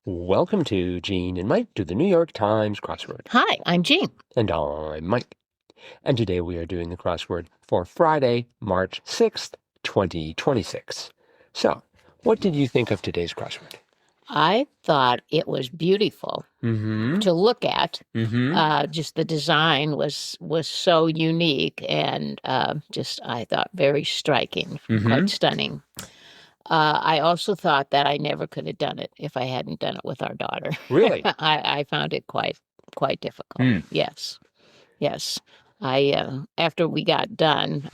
Welcome to Gene and Mike to the New York Times crossword. Hi, I'm Jean. And I'm Mike. And today we are doing the crossword for Friday, March 6th, 2026. So, what did you think of today's crossword? I thought it was beautiful to look at. Just the design was so unique and I thought very striking, quite stunning. I also thought that I never could have done it if I hadn't done it with our daughter. Really? I found it quite difficult. Yes. After we got done,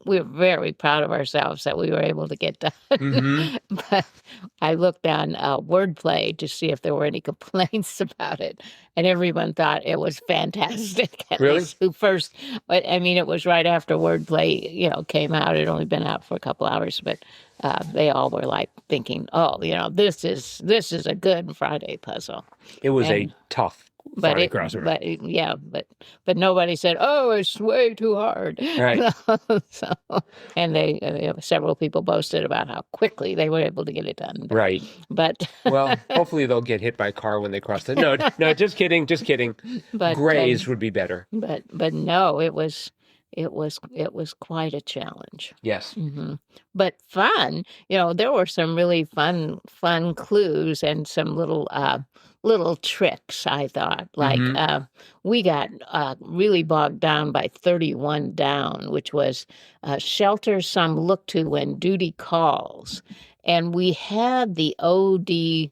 we were very proud of ourselves that we were able to get done. But I looked on Wordplay to see if there were any complaints about it, and everyone thought it was fantastic. Really? Who first? But I mean, it was right after Wordplay, came out. It had only been out for a couple hours, but they all were like thinking, "Oh, this is a good Friday puzzle." It was a tough Friday crossword. But nobody said, "Oh, it's way too hard." Right. And several people boasted about how quickly they were able to get it done. Right. But well, hopefully they'll get hit by a car when they cross the. No, just kidding. But grays would be better. But no, it was quite a challenge. Yes. But fun. There were some really fun clues and some little tricks, I thought. Like we got really bogged down by 31 down, which was shelter some look to when duty calls. And we had the ODGES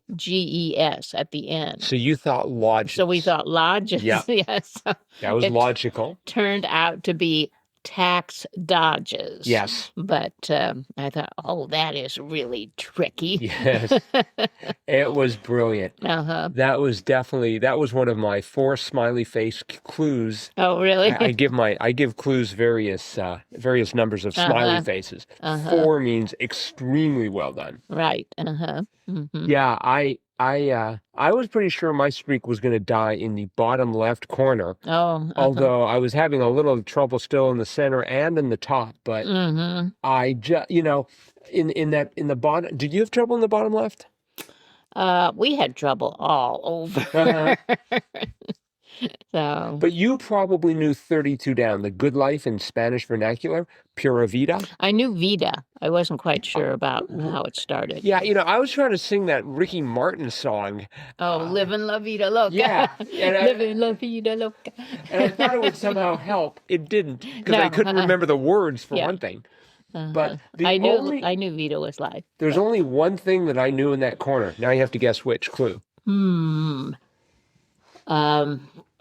at the end. So you thought lodges. So we thought lodges. Yeah. Yes. That was logical. Turned out to be tax dodges. Yes. But I thought, that is really tricky. Yes. It was brilliant. That was one of my 4 smiley face clues. Oh, really? I give clues various numbers of smiley faces. 4 means extremely well done. Right. Yeah, I was pretty sure my streak was going to die in the bottom left corner. Although I was having a little trouble still in the center and in the top, but I just, in the bottom. Did you have trouble in the bottom left? We had trouble all over. So. But you probably knew 32 down, the good life in Spanish vernacular, pura vida. I knew vida. I wasn't quite sure about how it started. Yeah, I was trying to sing that Ricky Martin song. Living la vida loca. Yeah. Living la vida loca. And I thought it would somehow help. It didn't, because I couldn't remember the words for one thing. But I knew vida was life. There's only one thing that I knew in that corner. Now you have to guess which clue.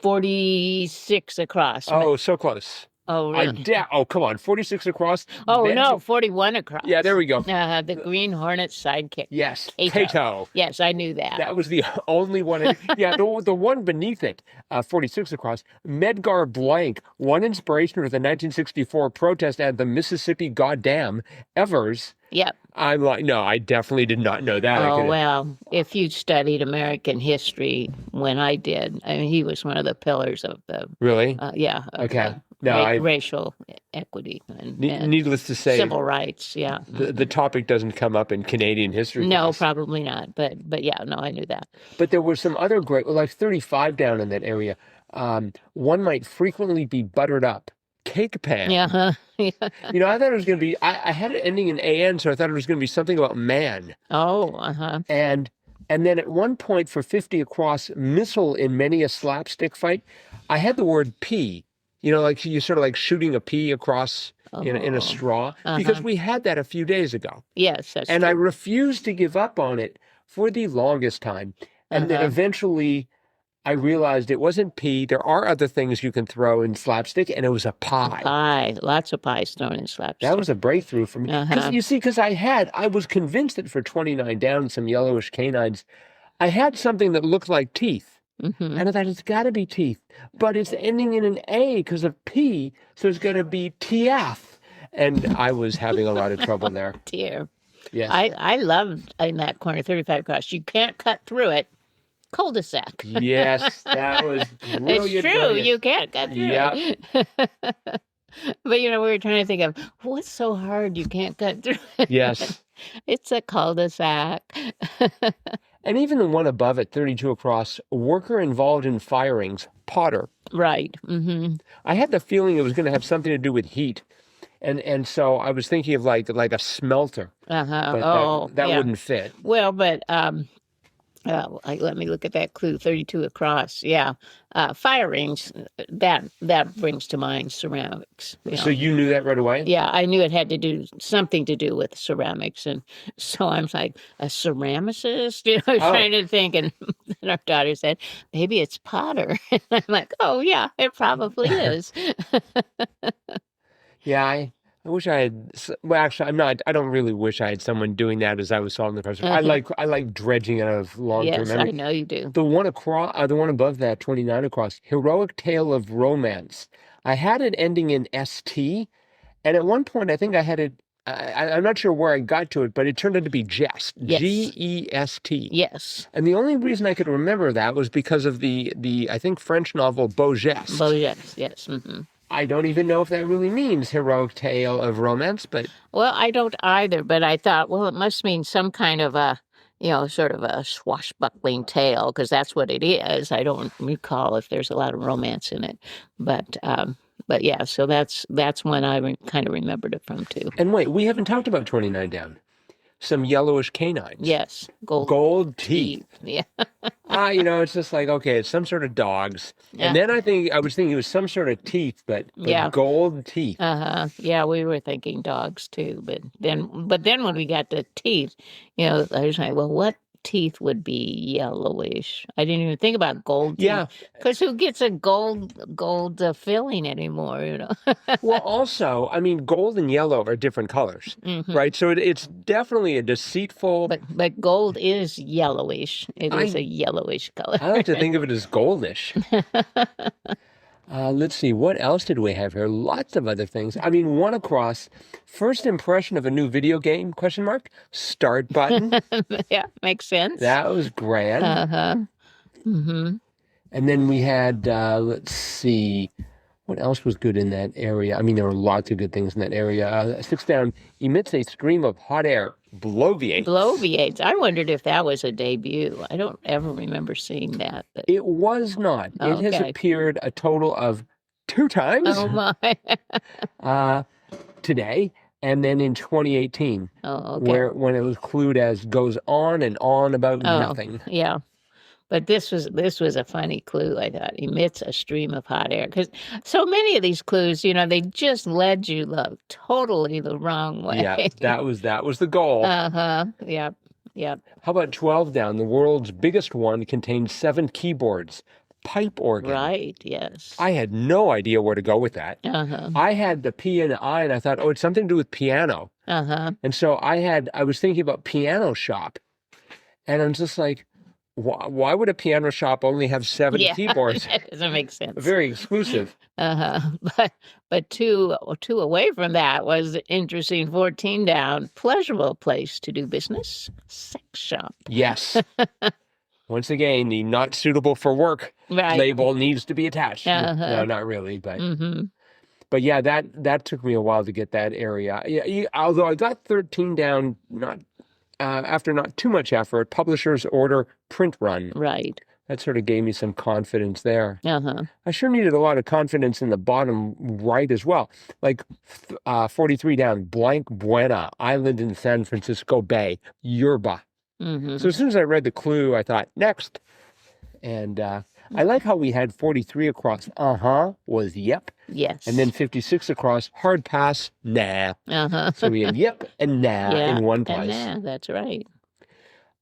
46 across. Oh, so close. Oh, really? Come on. 46 across. Oh, no, 41 across. Yeah, there we go. The Green Hornet's sidekick. Yes, Cato. Yes, I knew that. That was the only one. The one beneath it, 46 across, Medgar Blank, one inspiration for the 1964 protest at the Mississippi Goddam Evers. Yep. I'm like, no, I definitely did not know that. Oh, well, if you studied American history when I did, I mean, he was one of the pillars of the... Really? Yeah. Okay. Racial equity and needless to say, civil rights. Yeah. The topic doesn't come up in Canadian history. No, probably not. But yeah, no, I knew that. But there were some other great, like 35 down in that area. One might frequently be buttered up. Cake pan. Yeah. I thought it was going to be, I had it ending in AN, so I thought it was going to be something about man. Oh, And then at one point for 50 across, missile in many a slapstick fight, I had the word pea. Like you sort of like shooting a pea across in a straw, because we had that a few days ago. Yes, that's And true. I refused to give up on it for the longest time. And then eventually I realized it wasn't pea. There are other things you can throw in slapstick, and it was a pie. Pie. Lots of pies thrown in slapstick. That was a breakthrough for me. Because I was convinced that for 29 down, some yellowish canines, I had something that looked like teeth. And I thought, it's got to be teeth. But it's ending in an A because of P, so it's going to be TF. And I was having a lot of trouble there. Dear. Yes. I loved in that corner, 35 across. You can't cut through it. Cul-de-sac. Yes, that was brilliant. It's true. Brilliant. You can't cut through it. But, we were trying to think of, what's so hard you can't cut through it? Yes. It's a cul-de-sac. And even the one above it, 32 across, worker involved in firings, potter. Right. Mm-hmm. I had the feeling it was going to have something to do with heat. And so I was thinking of like a smelter, Uh-huh. but Oh, that yeah. wouldn't fit. Well, but let me look at that clue, 32 across. Yeah. Firings, that brings to mind ceramics. So you knew that right away? Yeah, I knew it had to do something to do with ceramics. And so I'm like, a ceramicist? Trying to think. And then our daughter said, maybe it's Potter. And I'm like, oh, yeah, it probably is. Yeah, I wish I had. Well, actually, I don't really wish I had someone doing that as I was solving the question. I like dredging out of long-term Yes, memory. I know you do. The one the one above that, 29 across, heroic tale of romance. I had it ending in ST, and at one point I think I had it. I'm not sure where I got to it, but it turned out to be jest. Yes. Gest. Yes. And the only reason I could remember that was because of the I think French novel Beau Geste. Beau Geste, yes. Mm-hmm. I don't even know if that really means heroic tale of romance, but... Well, I don't either, but I thought, well, it must mean some kind of a, sort of a swashbuckling tale, because that's what it is. I don't recall if there's a lot of romance in it, but yeah, so that's when I kind of remembered it from, too. And wait, we haven't talked about 29 down. Some yellowish canines. Yes. Gold teeth. Yeah. It's just like, okay, it's some sort of dogs. Yeah. And then I was thinking it was some sort of teeth, but Yeah. gold teeth. Uh-huh. Yeah, we were thinking dogs too, but then when we got to teeth, I was like, well, what teeth would be yellowish? I didn't even think about gold teeth. Yeah. Because who gets a gold filling anymore, Well, also, I mean, gold and yellow are different colors, Mm-hmm. right? So it's definitely a deceitful... But gold is yellowish. It is a yellowish color. I like to think of it as goldish. Let's see, what else did we have here? Lots of other things. I mean, one across, first impression of a new video game, ? Start button. Yeah, makes sense. That was grand. Uh-huh. Mm-hmm. And then we had, let's see, what else was good in that area? I mean, there were lots of good things in that area. 6 down, emits a stream of hot air, bloviates. Bloviates. I wondered if that was a debut. I don't ever remember seeing that. But... It was not. It has appeared a total of 2 times. Oh, my. Today. And then in 2018, when it was clued as goes on and on about nothing. Yeah. But this was a funny clue, I thought. Emits a stream of hot air. Because so many of these clues, they just led you totally the wrong way. Yeah, that was the goal. Uh-huh. Yep. How about 12 down? The world's biggest one contains 7 keyboards. Pipe organ. Right, yes. I had no idea where to go with that. Uh-huh. I had the P and the I, and I thought, it's something to do with piano. Uh-huh. And so I was thinking about piano shop. And I'm just like, why would a piano shop only have 7 keyboards? That doesn't make sense. Very exclusive. Uh-huh. But two away from that was interesting. 14 down, pleasurable place to do business, sex shop. Yes. Once again, the not suitable for work label needs to be attached. Uh-huh. No, not really, but Mm-hmm. But yeah, that took me a while to get that area. Yeah, although I got 13 down, not after not too much effort. Publishers order print run. Right. That sort of gave me some confidence there. Uh-huh. I sure needed a lot of confidence in the bottom right as well. Like 43 down, Blank Buena, island in San Francisco Bay, Yerba. Mm-hmm. So as soon as I read the clue, I thought, next. And I like how we had 43 across, was yep. Yes. And then 56 across, hard pass, nah. Uh-huh. So we had yep and nah in one place. And nah, that's right.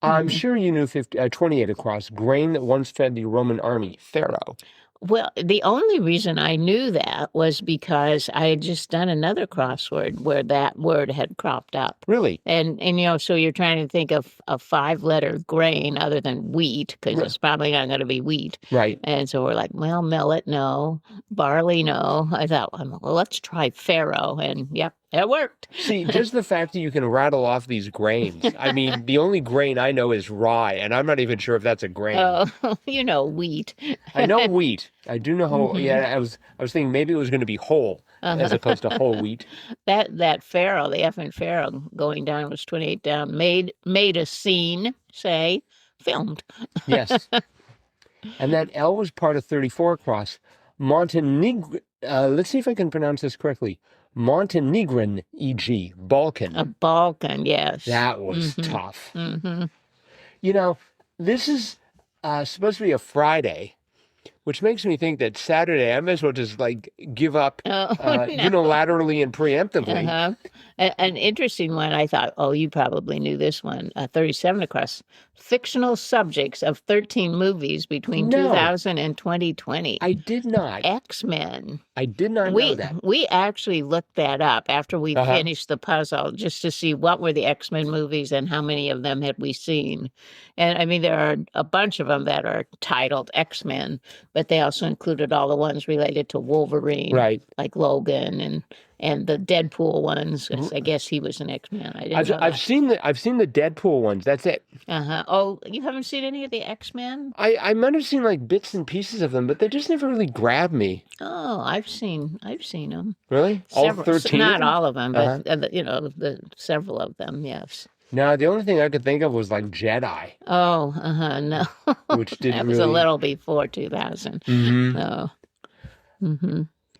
I'm sure you knew 28 across, grain that once fed the Roman army, FARRO. Well, the only reason I knew that was because I had just done another crossword where that word had cropped up. Really? And so you're trying to think of a 5-letter grain other than wheat, because it's probably not going to be wheat. Right. And so we're like, well, millet, no. Barley, no. I thought, well, let's try FARRO. And yep, it worked. See, just the fact that you can rattle off these grains. I mean, the only grain I know is rye, and I'm not even sure if that's a grain. Oh, wheat. I know wheat. I do know how. Yeah, I was thinking maybe it was going to be whole as opposed to whole wheat. That FARRO, the F in FARRO going down was 28 down. Made a scene, say, filmed. Yes. And that L was part of 34 across. Montenegro, let's see if I can pronounce this correctly. Montenegrin, e.g., Balkan. A Balkan, yes. That was tough. You know, this is supposed to be a Friday, which makes me think that Saturday I might as well just like give up unilaterally and preemptively. An interesting one, I thought, oh, you probably knew this one, 37 across. Fictional subjects of 13 movies between 2000 and 2020. I did not. X-Men. I did not know that. We actually looked that up after we finished the puzzle just to see what were the X-Men movies and how many of them had we seen. And I mean, there are a bunch of them that are titled X-Men, but they also included all the ones related to Wolverine, right? Like Logan and the Deadpool ones. I guess he was an X-Men. I've seen the Deadpool ones. That's it. Oh, you haven't seen any of the X-Men? I might have seen like bits and pieces of them, but they just never really grabbed me. Oh, I've seen them. Really? All 13? Not all of them, but the several of them. Yes. No, the only thing I could think of was like Jedi. Oh, no. Which didn't that was a little before 2000. So.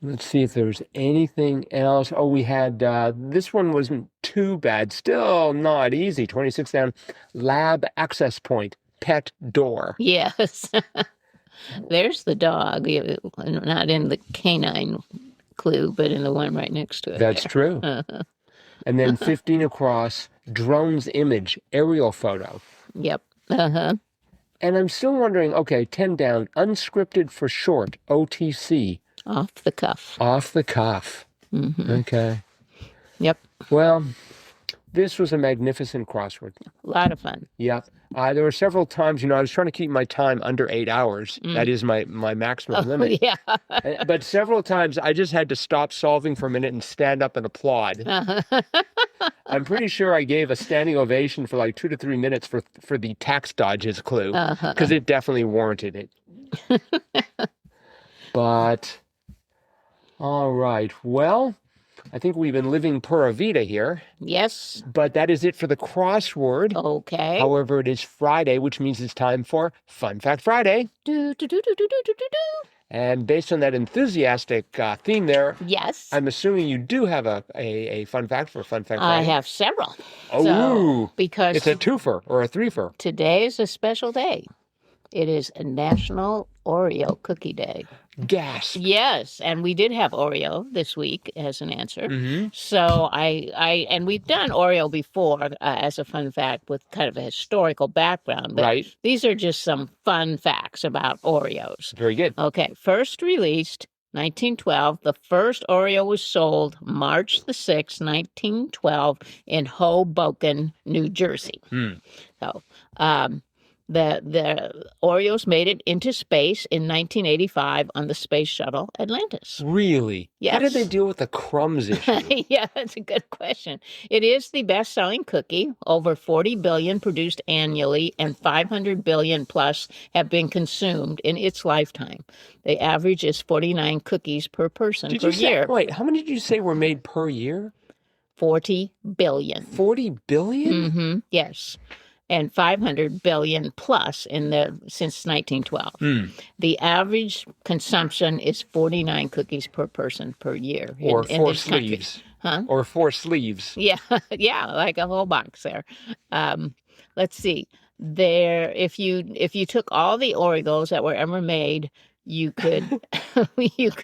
Let's see if there's anything else. Oh, we had, this one wasn't too bad. Still not easy. 26 down. Lab access point. Pet door. Yes. There's the dog. Not in the canine clue, but in the one right next to it. That's true. And then 15 across. Drone's image. Aerial photo. Yep. And I'm still wondering, okay, 10 down. Unscripted for short. OTC. Off the cuff. Off the cuff. Okay. Yep. Well, this was a magnificent crossword. A lot of fun. Yep. There were several times, I was trying to keep my time under 8 hours. That is my maximum limit. Yeah. But several times I just had to stop solving for a minute and stand up and applaud. I'm pretty sure I gave a standing ovation for like 2 to 3 minutes for the tax dodges clue, because it definitely warranted it. But... all right. Well, I think we've been living pura vida here. Yes. But that is it for the crossword. Okay. However, it is Friday, which means it's time for Fun Fact Friday. And based on that enthusiastic theme there, yes, I'm assuming you do have a fun fact for Fun Fact Friday. I have several. Oh, because it's a twofer or a threefer. Today is a special day. It is a National Oreo Cookie Day. Gasp. Yes, and we did have Oreo this week as an answer. So and we've done Oreo before as a fun fact with kind of a historical background. But right. These are just some fun facts about Oreos. Very good. Okay, first released 1912. The first Oreo was sold March the 6th, 1912 in Hoboken, New Jersey. So, the Oreos made it into space in 1985 on the space shuttle Atlantis. Really? Yes. How did they deal with the crumbs issue? Yeah, that's a good question. It is the best-selling cookie. Over 40 billion produced annually, and 500 billion plus have been consumed in its lifetime. The average is 49 cookies per person per year. Wait, how many did you say were made per year? 40 billion. 40 billion? Yes. And 500 billion plus since 1912. The average consumption is 49 cookies per person per year. Or in 4 sleeves. Huh? Or 4 sleeves. Yeah, yeah, like a whole box there. Let's see. If you took all the Oreos that were ever made, you can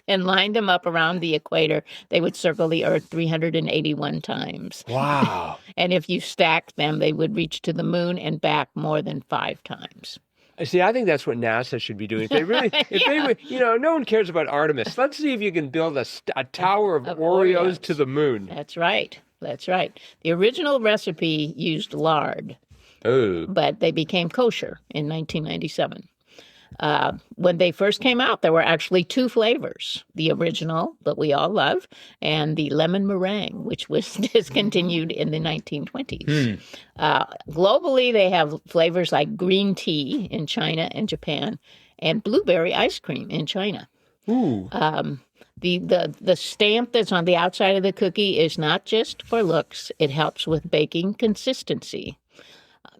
line them up around the equator. They would circle the Earth 381 times. Wow. And if you stacked them, they would reach to the moon and back more than 5 times. See, I think that's what NASA should be doing. If they no one cares about Artemis. Let's see if you can build a tower of Oreos to the moon. That's right. The original recipe used lard. Oh. But they became kosher in 1997. When they first came out, there were actually 2 flavors, the original that we all love and the lemon meringue, which was discontinued in the 1920s. Globally, they have flavors like green tea in China and Japan and blueberry ice cream in China. Ooh. The stamp that's on the outside of the cookie is not just for looks. It helps with baking consistency.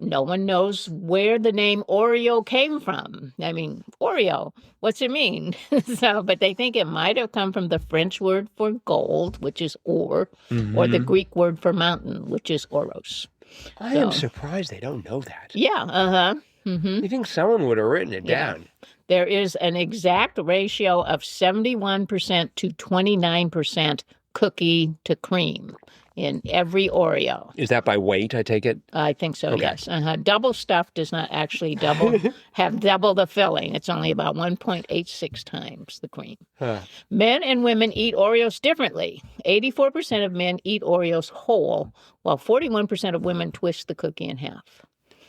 No one knows where the name Oreo came from. I mean, Oreo, what's it mean? But they think it might have come from the French word for gold, which is or the Greek word for mountain, which is oros. I am surprised they don't know that. Yeah, You think someone would have written it down? There is an exact ratio of 71% to 29% cookie to cream in every Oreo. Is that by weight, I take it? I think so, yes. Double stuff does not actually have double the filling. It's only about 1.86 times the cream. Men and women eat Oreos differently. 84% of men eat Oreos whole, while 41% of women twist the cookie in half.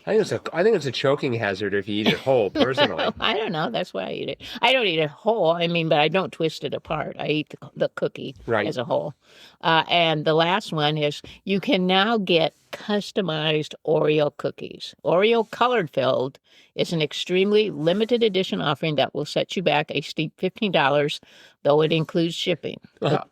I think it's a choking hazard if you eat it whole, personally. I don't know. That's why I eat it. I don't eat it whole. I mean, but I don't twist it apart. I eat the cookie as a whole. And the last one is you can now get customized Oreo cookies. Oreo Colored Filled is an extremely limited edition offering that will set you back a steep $15, though it includes shipping.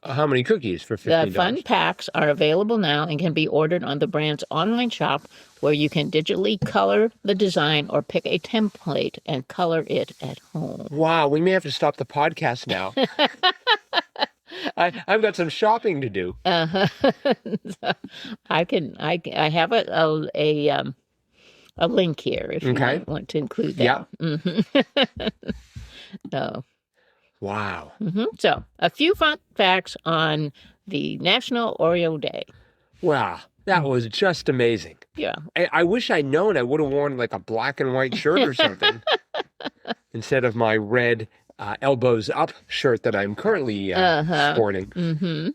How many cookies for $15? The fun packs are available now and can be ordered on the brand's online shop, where you can digitally color the design or pick a template and color it at home. Wow, we may have to stop the podcast now. I've got some shopping to do. So I have a link here if you want to include that. Yeah. So. Wow. So a few fun facts on the National Oreo Day. Wow. That was just amazing. Yeah. I wish I'd known. I would have worn like a black and white shirt or something instead of my red elbows up shirt that I'm currently sporting.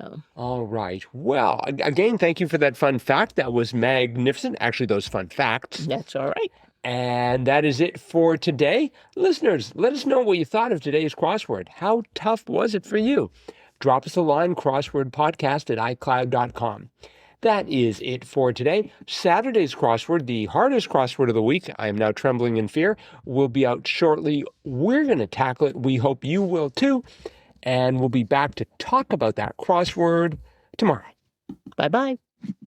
Oh. All right. Well, again, thank you for that fun fact. That was magnificent. Actually, those fun facts. That's all right. And that is it for today. Listeners, let us know what you thought of today's crossword. How tough was it for you? Drop us a line, crosswordpodcast@icloud.com. That is it for today. Saturday's crossword, the hardest crossword of the week, I am now trembling in fear, will be out shortly. We're going to tackle it. We hope you will too. And we'll be back to talk about that crossword tomorrow. Bye-bye.